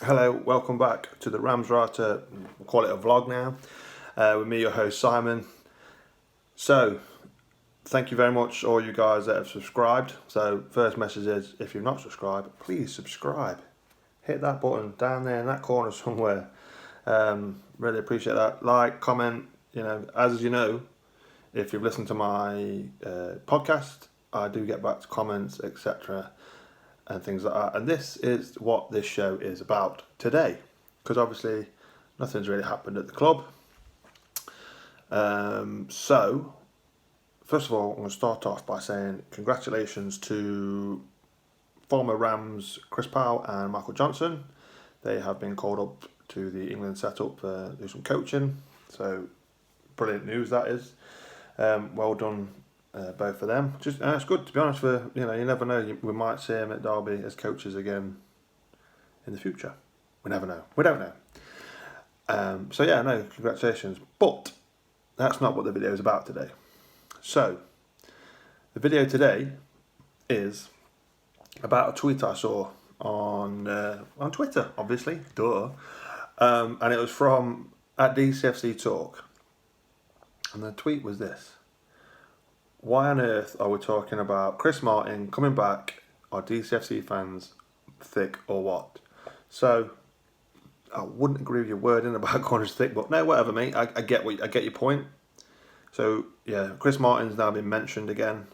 Hello, welcome back to the Rams Writer. We'll call it a vlog now. With me, your host Simon. So, thank you very much, all you guys that have subscribed. So, first message is if you're not subscribed, please subscribe. Hit that button down there in that corner somewhere. Really appreciate that. Like, comment. As you know, if you've listened to my podcast, I do get back to comments, etc. and things like that. And this is what this show is about today, because obviously nothing's really happened at the club. So, first of all, I'm going to start off by saying congratulations to former Rams Chris Powell and Michael Johnson. They have been called up to the England setup to do some coaching. So, brilliant news that is. Well done, both of them. It's good, to be honest. You never know. We might see them at Derby as coaches again in the future. We never know. We don't know. Congratulations. But that's not what the video is about today. So, the video today is about a tweet I saw on Twitter, obviously, duh. And it was from at DCFC Talk. And the tweet was this: why on earth are we talking about Chris Martin coming back? Are DCFC fans thick or what? So, I wouldn't agree with your wording about Corners thick, but no, whatever, mate. I get your point. So yeah, Chris Martin's now been mentioned again,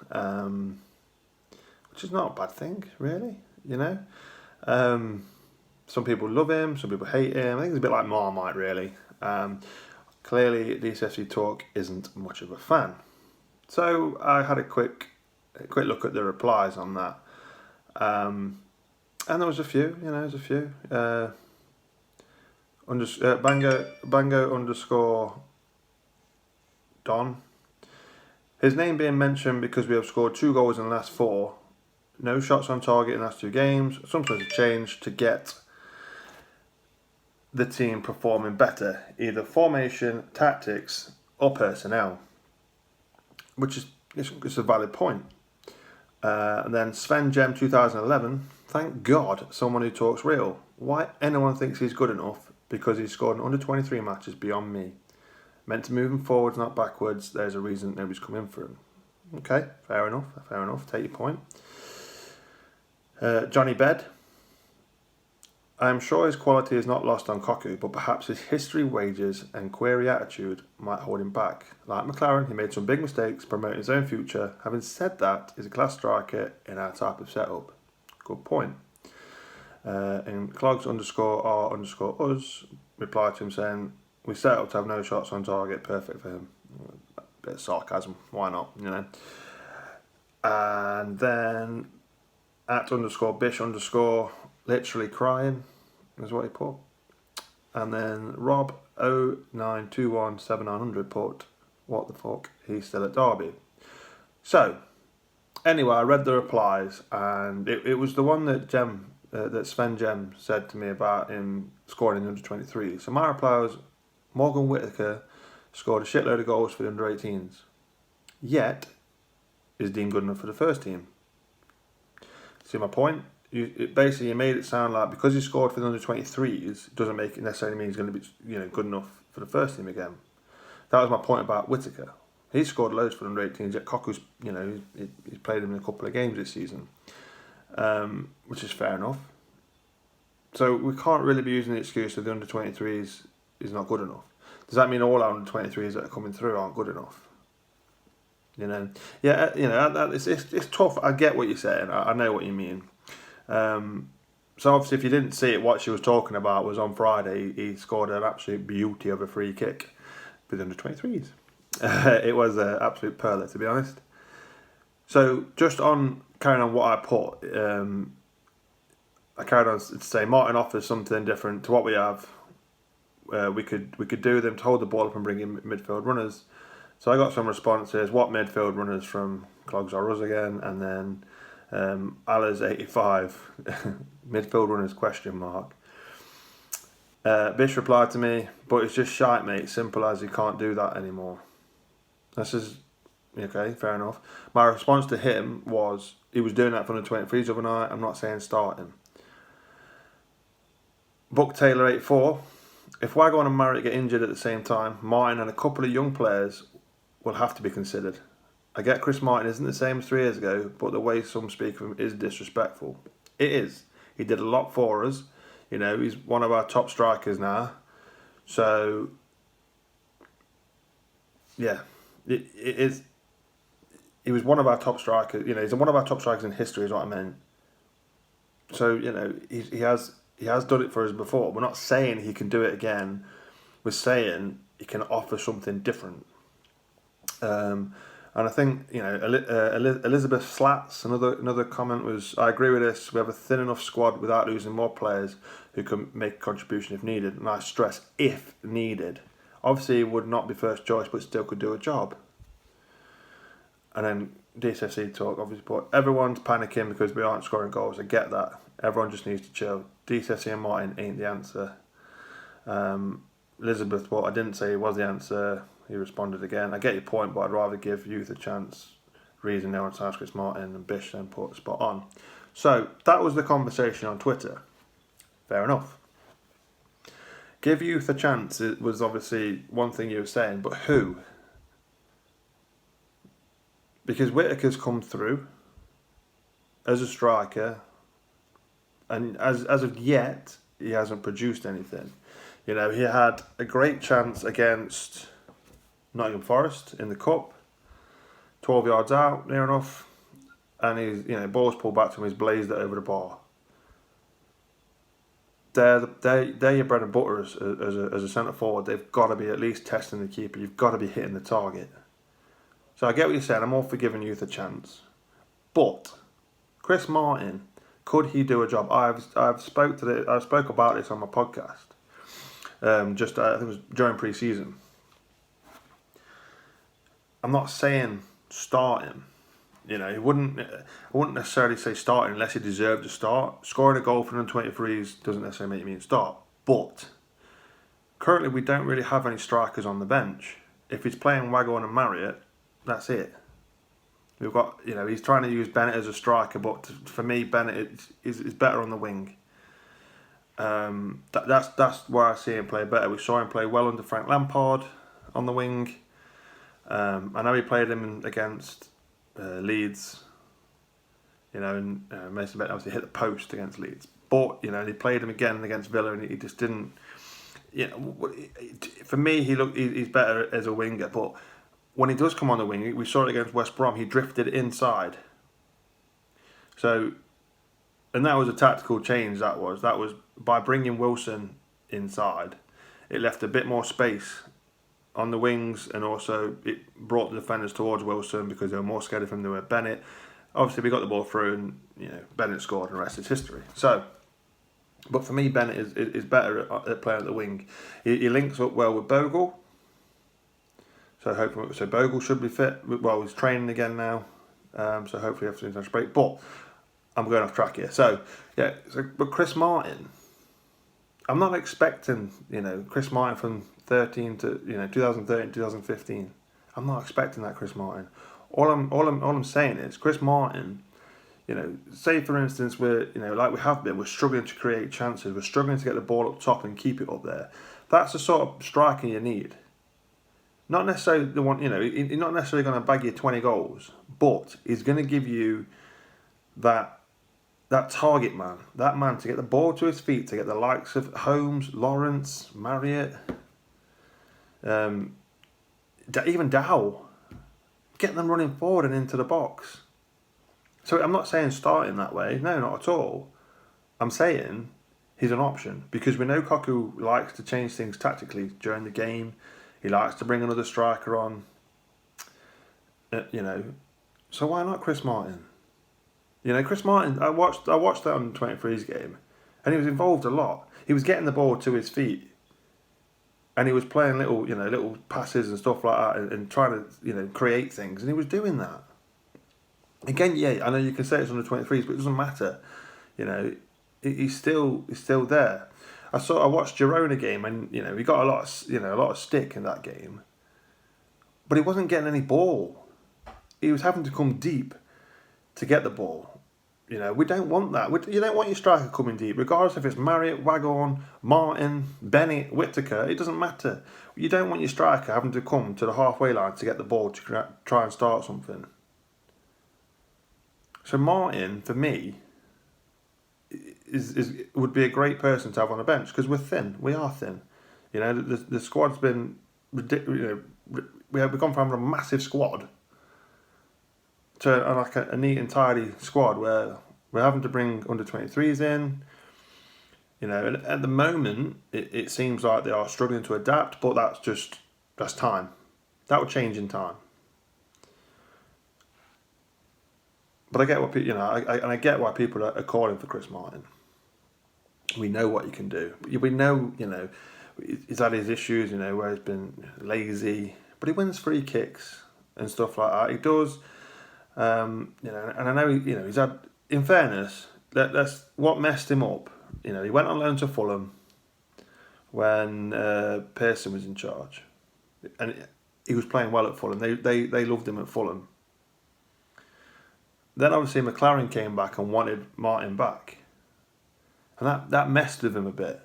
which is not a bad thing, really. Some people love him, some people hate him. I think it's a bit like Marmite, really. Clearly, DCFC Talk isn't much of a fan. So I had a quick look at the replies on that, and there was a few. Bango underscore Don. His name being mentioned because we have scored 2 goals in the last 4. No shots on target in the last 2 games. Something to change to get the team performing better, either formation, tactics, or personnel. Which is it's a valid point. And then Sven Gem 2011. Thank God someone who talks real. Why anyone thinks he's good enough because he's scored in under 23 matches beyond me. Meant to move him forwards, not backwards. There's a reason nobody's come in for him. Okay, fair enough. Take your point. Johnny Bed. I am sure his quality is not lost on Koku, but perhaps his history, wages, and query attitude might hold him back. Like McLaren, he made some big mistakes promoting his own future. Having said that, he's a class striker in our type of setup. Good point. And Clogs underscore R underscore us replied to him saying, we set up to have no shots on target, perfect for him. A bit of sarcasm, why not, And then at underscore Bish underscore literally crying is what he put. And then Rob 0921700 put, what the fuck, he's still at Derby. So, anyway, I read the replies, and it was the one that that Sven Gem said to me about him scoring in under 23. So my reply was, Morgan Whittaker scored a shitload of goals for the under 18s, yet is deemed good enough for the first team. See my point? You made it sound like because he scored for the under 23s doesn't make it necessarily mean he's going to be good enough for the first team again. That was my point about Whittaker. He scored loads for the under 18s, yet Koku's he's played him in a couple of games this season, which is fair enough. So we can't really be using the excuse that the under 23s is not good enough. Does that mean all our under 23s that are coming through aren't good enough? It's tough. I get what you're saying. I know what you mean. So obviously, if you didn't see it, what she was talking about was on Friday. He scored an absolute beauty of a free kick with under 23s. It was an absolute pearler, to be honest. So just on carrying on what I put, I carried on to say Martin offers something different to what we have. We could do them to hold the ball up and bring in midfield runners. So I got some responses. What midfield runners from Clogs or us again, and then Allah's 85 midfield runners question mark. Bish replied to me, but it's just shite, mate. Simple as you can't do that anymore. This is okay, fair enough. My response to him was he was doing that for the 23s overnight. I'm not saying start him. Buck Taylor 84. If Waghorn and Marriott get injured at the same time, Martin and a couple of young players will have to be considered. I get Chris Martin isn't the same as 3 years ago, but the way some speak of him is disrespectful. It is. He did a lot for us. You know, he's one of our top strikers now. So, yeah, it is. He was one of our top strikers. You know, he's one of our top strikers in history, is what I meant. So, you know, he has done it for us before. We're not saying he can do it again. We're saying he can offer something different. And I think, you know, Elizabeth Slats, another comment was, I agree with this. We have a thin enough squad without losing more players who can make a contribution if needed. And I stress, if needed. Obviously, he would not be first choice, but still could do a job. And then DCFC talk, obviously, but everyone's panicking because we aren't scoring goals. I get that. Everyone just needs to chill. DCFC and Martin ain't the answer. Elizabeth, well, I didn't say he was the answer. He responded again. I get your point, but I'd rather give youth a chance. Reason no one's asked Chris Martin and Bish then put spot on. So that was the conversation on Twitter. Fair enough. Give youth a chance. It was obviously one thing you were saying, but who? Because Whittaker's come through as a striker, and as of yet, he hasn't produced anything. You know, he had a great chance against Nottingham Forest in the cup, 12 yards out, near enough, and he's, you know, ball's pulled back to him, he's blazed it over the bar. They're your bread and butter as a centre forward. They've got to be at least testing the keeper. You've got to be hitting the target. So I get what you're saying. I'm all for giving youth a chance, but Chris Martin, could he do a job? I spoke about this on my podcast. I think it was during pre-season. I'm not saying start him. You know, I wouldn't necessarily say start him unless he deserved to start. Scoring a goal for under 23s doesn't necessarily make me start. But currently we don't really have any strikers on the bench. If he's playing Waghorn and Marriott, that's it. We've got, you know, he's trying to use Bennett as a striker, but for me, Bennett is better on the wing. That's where I see him play better. We saw him play well under Frank Lampard on the wing. I know he played him against Leeds, you know, and Mason Bennett obviously hit the post against Leeds. But, you know, he played him again against Villa and he just didn't, you know, for me, he's better as a winger. But when he does come on the wing, we saw it against West Brom, he drifted inside. So, and that was a tactical change, that was by bringing Wilson inside, it left a bit more space on the wings, and also it brought the defenders towards Wilson because they were more scared of him than were Bennett. Obviously, we got the ball through, and you know Bennett scored, and the rest is history. So, but for me, Bennett is better at playing at the wing. He links up well with Bogle. So Bogle should be fit. Well, he's training again now. So hopefully after the international break. But I'm going off track here. So yeah, but Chris Martin, I'm not expecting, you know, Chris Martin from 2013, 2015. I'm not expecting that Chris Martin. All I'm saying is Chris Martin, you know, say for instance we're, you know, like we have been, we're struggling to create chances, we're struggling to get the ball up top and keep it up there. That's the sort of striker you need. Not necessarily the one, you know, he's not necessarily going to bag you 20 goals, but he's going to give you that target man, that man to get the ball to his feet, to get the likes of Holmes, Lawrence, Marriott, even Dow, get them running forward and into the box. So I'm not saying starting that way, no, not at all. I'm saying he's an option because we know Koku likes to change things tactically during the game. He likes to bring another striker on, you know. So why not Chris Martin? You know, Chris Martin, I watched that on 23's game, and he was involved a lot. He was getting the ball to his feet, and he was playing little passes and stuff like that, and trying to, you know, create things, and he was doing that. Again, yeah, I know you can say it's under 23s, but it doesn't matter. You know, he's still there. I watched Girona game, and you know he got a lot of stick in that game, but he wasn't getting any ball. He was having to come deep to get the ball, You know, we don't want that. You don't want your striker coming deep, regardless if it's Marriott, Waghorn, Martin, Bennett, Whittaker. It doesn't matter. You don't want your striker having to come to the halfway line to get the ball to try and start something. So Martin, for me, would be a great person to have on the bench because we're thin. We are thin. You know, the squad's been ridiculous. We've gone from having a massive squad to like a neat and tidy squad where we're having to bring under 23s in. You know, and at the moment it seems like they are struggling to adapt, but that's time. That will change in time. But I get what people, you know, I get why people are calling for Chris Martin. We know what he can do. We know, you know, he's had his issues, you know, where he's been lazy, but he wins free kicks and stuff like that. He does, you know, and I know, you know, he's had. In fairness, that's what messed him up. You know, he went on loan to Fulham when Pearson was in charge, and he was playing well at Fulham. They loved him at Fulham. Then obviously McLaren came back and wanted Martin back. And that messed with him a bit.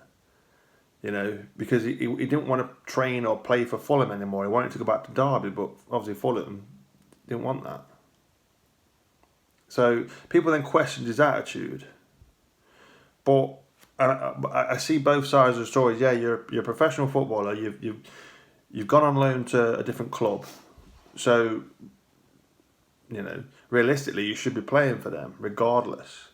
You know, because he didn't want to train or play for Fulham anymore. He wanted to go back to Derby, but obviously Fulham didn't want that. So people then questioned his attitude. But I see both sides of the story. Yeah, you're a professional footballer. You've gone on loan to a different club. So, you know, realistically, you should be playing for them regardless.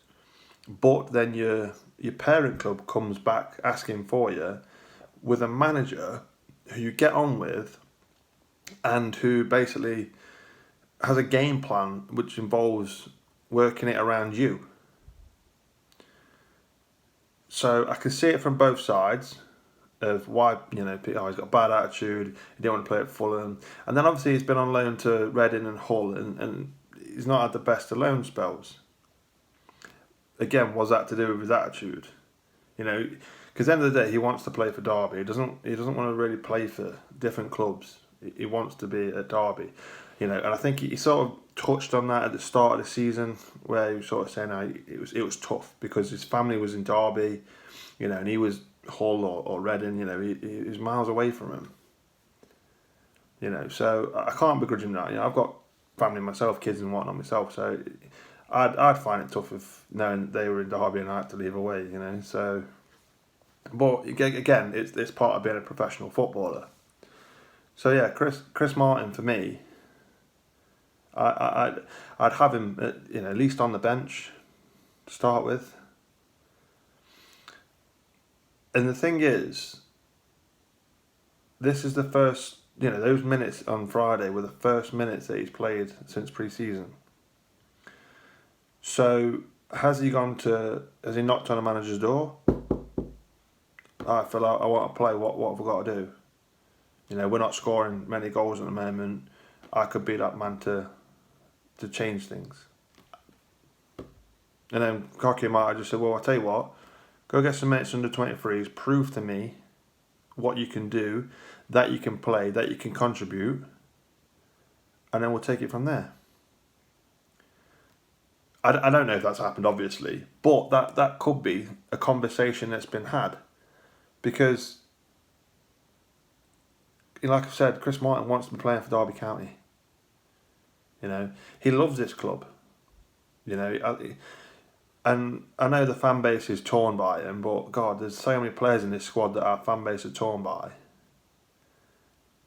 But then your parent club comes back asking for you with a manager who you get on with and who basically has a game plan which involves working it around you. So I can see it from both sides of why, you know, he's got a bad attitude, he didn't want to play at Fulham. And then obviously he's been on loan to Reading and Hull and he's not had the best of loan spells. Again, was that to do with his attitude? You know, because at the end of the day, he wants to play for Derby. He doesn't want to really play for different clubs. He wants to be at Derby. You know, and I think he sort of touched on that at the start of the season, where he was sort of saying it was tough because his family was in Derby, you know, and he was Hull or Reading. You know, he was miles away from him. You know, so I can't begrudge him that. You know, I've got family myself, kids and whatnot myself, so I'd find it tough if knowing they were in Derby and I had to leave away. You know, so. But again, it's part of being a professional footballer. So yeah, Chris Martin for me. I'd have him, you know, at least on the bench to start with. And the thing is, this is the first, you know, those minutes on Friday were the first minutes that he's played since pre-season. So has he knocked on the manager's door? I feel like I want to play. What have I got to do? You know, we're not scoring many goals at the moment. I could be that man to change things. And then Cocky might have just said, well, I'll tell you what, go get some minutes under 23s, prove to me what you can do, that you can play, that you can contribute, and then we'll take it from there. I don't know if that's happened, obviously, but that could be a conversation that's been had. Because, like I've said, Chris Martin wants to be playing for Derby County. You know, he loves this club. You know, and I know the fan base is torn by him, but God, there's so many players in this squad that our fan base are torn by.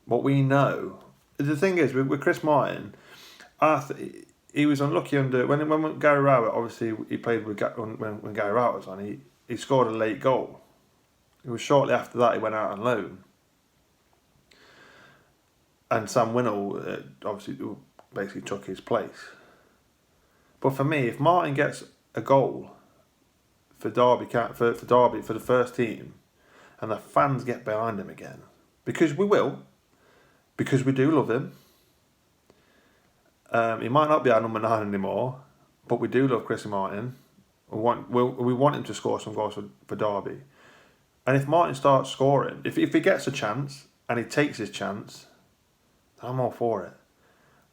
But we know, the thing is with Chris Martin, he was unlucky when Gary Rowett, obviously he played with when Gary Rowett was on. He scored a late goal. It was shortly after that he went out on loan. And Sam Winnall obviously basically took his place. But for me, if Martin gets a goal for Derby for the first team, and the fans get behind him again, because we will, because we do love him. He might not be our number 9 anymore, but we do love Chris Martin. We want him to score some goals for Derby. And if Martin starts scoring, if he gets a chance and he takes his chance, then I'm all for it.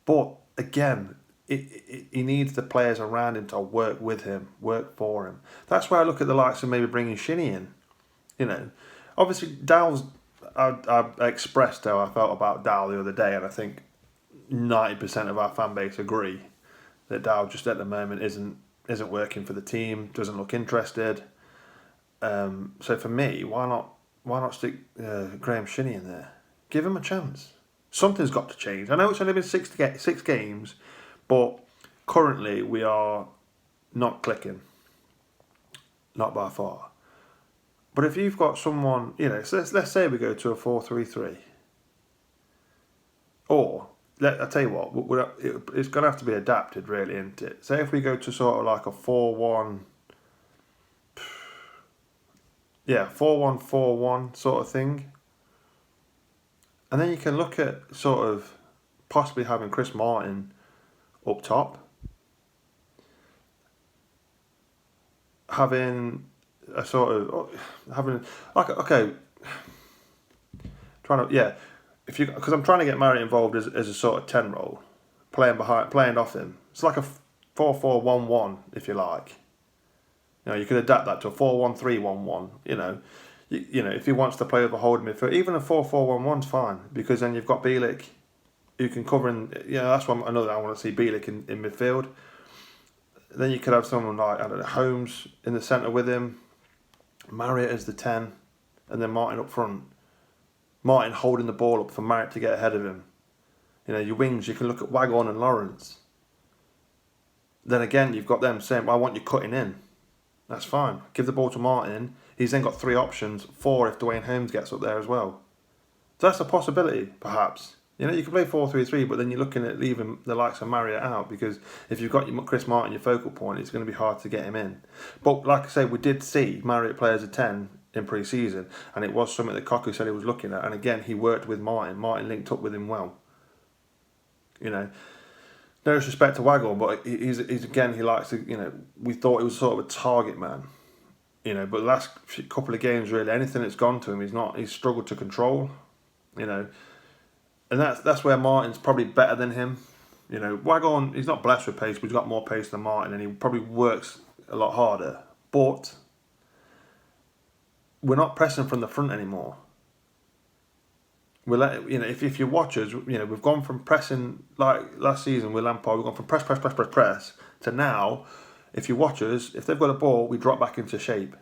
But again, he needs the players around him to work with him, work for him. That's why I look at the likes of maybe bringing Shinnie in. You know, obviously Dowell's. I expressed how I felt about Dowell the other day, and I think 90% of our fan base agree that Dowell just at the moment isn't working for the team, doesn't look interested. So for me, why not stick Graham Shinnie in there? Give him a chance. Something's got to change. I know it's only been six games, but currently we are not clicking, not by far. But if you've got someone, so let's say we go to a 4-3-3, or I tell you what, it's going to have to be adapted, really, isn't it? Say if we go to sort of like a 4-1, 4-1-4-1 sort of thing, and then you can look at sort of possibly having Chris Martin up top, having a sort of because I'm trying to get Murray involved as a sort of 10 role, playing off him. It's like a 4-4-1-1 if you like. You could adapt that to a 4-1-3-1-1. If he wants to play with a holding midfield, even a 4-4-1-1's fine, because then you've got Bielik who can cover in. That's one another I want to see Bielik in midfield. Then you could have someone like, I don't know, Holmes in the centre with him, Marriott as the 10, and then Martin up front. Martin holding the ball up for Marriott to get ahead of him. Your wings, you can look at Waghorn and Lawrence. Then again, you've got them saying, well, I want you cutting in. That's fine. Give the ball to Martin. He's then got 3 options, 4 if Dwayne Holmes gets up there as well. So that's a possibility, perhaps. You can play 4-3-3, but then you're looking at leaving the likes of Marriott out, because if you've got Chris Martin, your focal point, it's going to be hard to get him in. But like I say, we did see Marriott play as a 10 in pre-season, and it was something that Cocu said he was looking at. And again, he worked with Martin. Martin linked up with him well. No disrespect to Waghorn, but he's again, he likes to, we thought he was sort of a target man. But the last couple of games, really, anything that's gone to him, he's struggled to control. And that's where Martin's probably better than him. Waghorn, he's not blessed with pace, but he's got more pace than Martin, and he probably works a lot harder. But we're not pressing from the front anymore. If you watch us, we've gone from pressing like last season with Lampard. We've gone from press to now. If you watch us, if they've got a ball, we drop back into shape.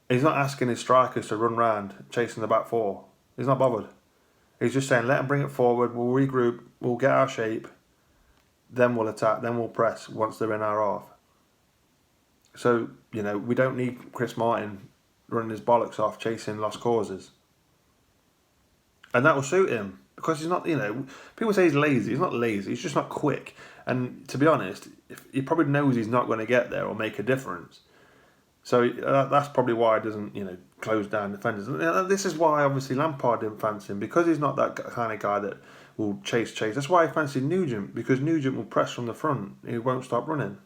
He's not asking his strikers to run round chasing the back four. He's not bothered. He's just saying, let them bring it forward. We'll regroup. We'll get our shape. Then we'll attack. Then we'll press once they're in our half. So we don't need Chris Martin running his bollocks off chasing lost causes. And that will suit him, because he's not, people say he's lazy. He's not lazy. He's just not quick. And to be honest, he probably knows he's not going to get there or make a difference. So that's probably why he doesn't, close down defenders. And this is why, obviously, Lampard didn't fancy him, because he's not that kind of guy that will chase. That's why he fancied Nugent, because Nugent will press from the front. He won't stop running.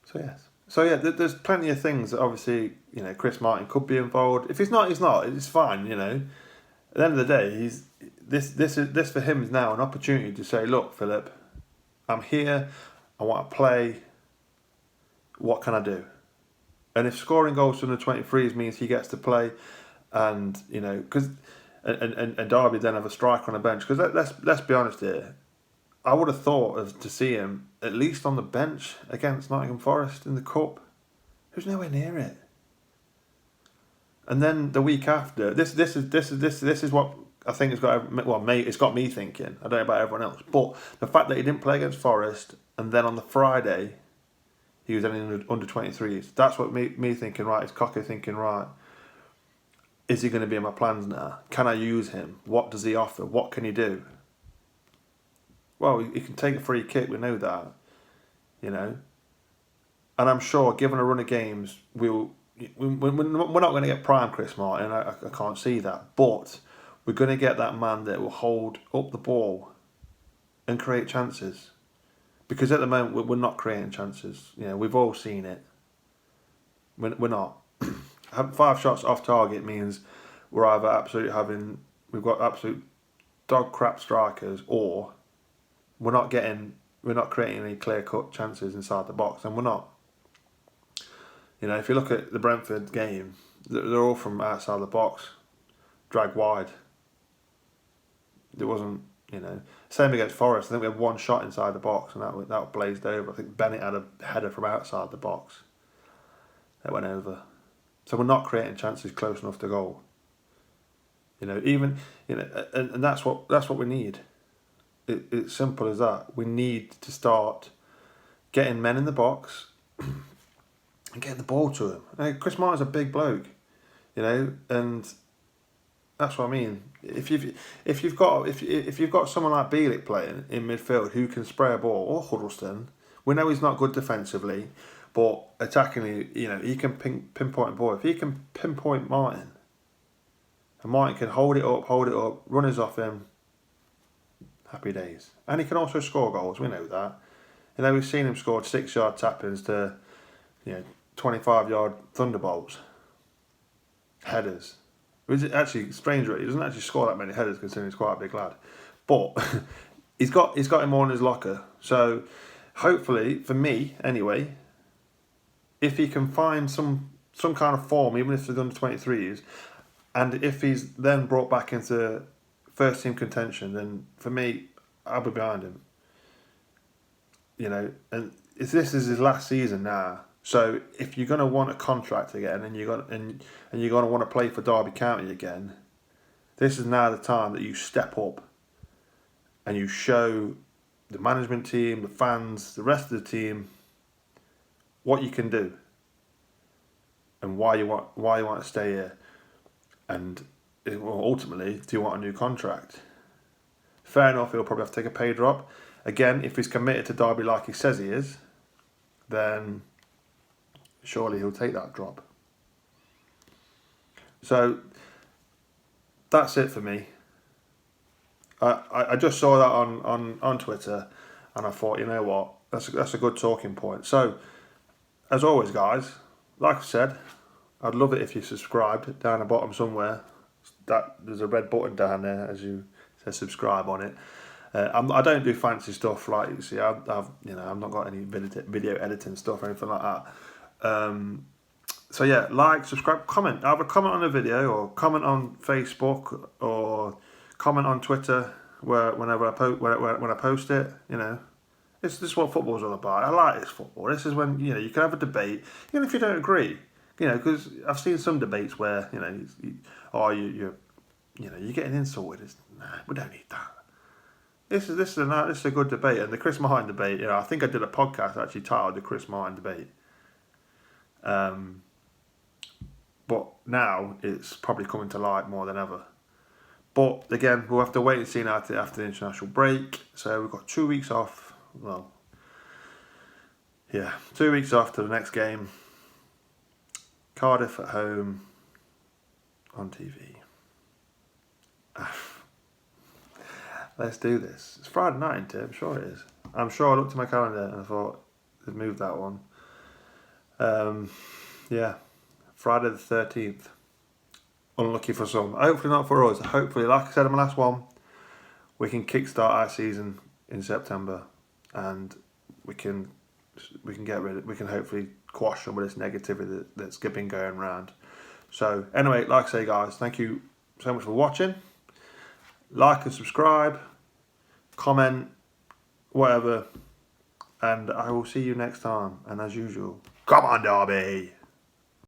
So, yes. So yeah, there's plenty of things that obviously Chris Martin could be involved. If he's not, he's not. It's fine. At the end of the day, this for him is now an opportunity to say, look, Philip, I'm here. I want to play. What can I do? And if scoring goals from the 23s means he gets to play, and because and Derby then have a striker on the bench, because let's be honest here. I would have thought to see him at least on the bench against Nottingham Forest in the Cup. He was nowhere near it. And then the week after, this is what I think it's got me thinking. I don't know about everyone else, but the fact that he didn't play against Forest, and then on the Friday, he was only under 23s. That's what me thinking. Right, it's Cocker thinking. Right, is he going to be in my plans now? Can I use him? What does he offer? What can he do? Well, he can take a free kick, we know that, And I'm sure, given a run of games, we're not going to get prime Chris Martin, I can't see that. But we're going to get that man that will hold up the ball and create chances. Because at the moment, we're not creating chances. We've all seen it. We're not. Having 5 shots off target means we're either we've got absolute dog crap strikers, or we're not creating any clear-cut chances inside the box, and we're not. You know, if you look at the Brentford game, they're all from outside the box, dragged wide. There wasn't, you know, same against Forest. I think we had one shot inside the box, and that blazed over. I think Bennett had a header from outside the box that went over. So we're not creating chances close enough to goal. You know, and that's what we need. It's simple as that. We need to start getting men in the box and getting the ball to him. Now, Chris Martin's a big bloke, you know, and that's what I mean. If you've got someone like Bielik playing in midfield who can spray a ball, or Huddleston, we know he's not good defensively, but attackingly, you know, he can pinpoint a ball. If he can pinpoint Martin, and Martin can hold it up, runners off him, happy days. And he can also score goals, we know that. You know, we've seen him score 6-yard tap-ins to, you know, 25-yard thunderbolts. Headers. Which is actually strange, really. He doesn't actually score that many headers considering he's quite a big lad. But he's got him all in his locker. So hopefully, for me anyway, if he can find some kind of form, even if it's under 23s, and if he's then brought back into first team contention, then for me, I'll be behind him. You know, and if this is his last season now, so if you're going to want a contract again, and you're going to want to play for Derby County again, this is now the time that you step up and you show the management team, the fans, the rest of the team what you can do and why you want to stay here, and ultimately, do you want a new contract? Fair enough, he'll probably have to take a pay drop. Again, if he's committed to Derby like he says he is, then surely he'll take that drop. So that's it for me. I just saw that on Twitter, and I thought, you know what, that's a good talking point. So, as always, guys, like I said, I'd love it if you subscribed down the bottom somewhere. There's a red button down there, as you said, subscribe on it. I don't do fancy stuff like you see. I've not got any video editing stuff or anything like that. So yeah, like, subscribe, comment. Either comment on the video, or comment on Facebook, or comment on Twitter whenever I post it. You know, this is what football's all about. I like this football. This is when, you know, you can have a debate, even if you don't agree. You know, because I've seen some debates where, you know, you're getting insulted. Nah, we don't need that. This is a good debate, and the Chris Martin debate. You know, I think I did a podcast actually titled "The Chris Martin Debate." But now it's probably coming to light more than ever. But again, we'll have to wait and see now after the international break. So we've got 2 weeks off. Well, yeah, 2 weeks off to the next game. Cardiff at home on TV. Let's do this. It's Friday night, isn't it? I'm sure it is. I'm sure I looked at my calendar and I thought they've moved that one. Yeah, Friday the 13th. Unlucky for some. Hopefully not for us. Hopefully, like I said in my last one, we can kickstart our season in September, and we can hopefully quash some of this negativity that's been going around. So anyway, like I say, guys, thank you so much for watching. Like and subscribe, comment, whatever, and I will see you next time. And as usual, come on, Derby!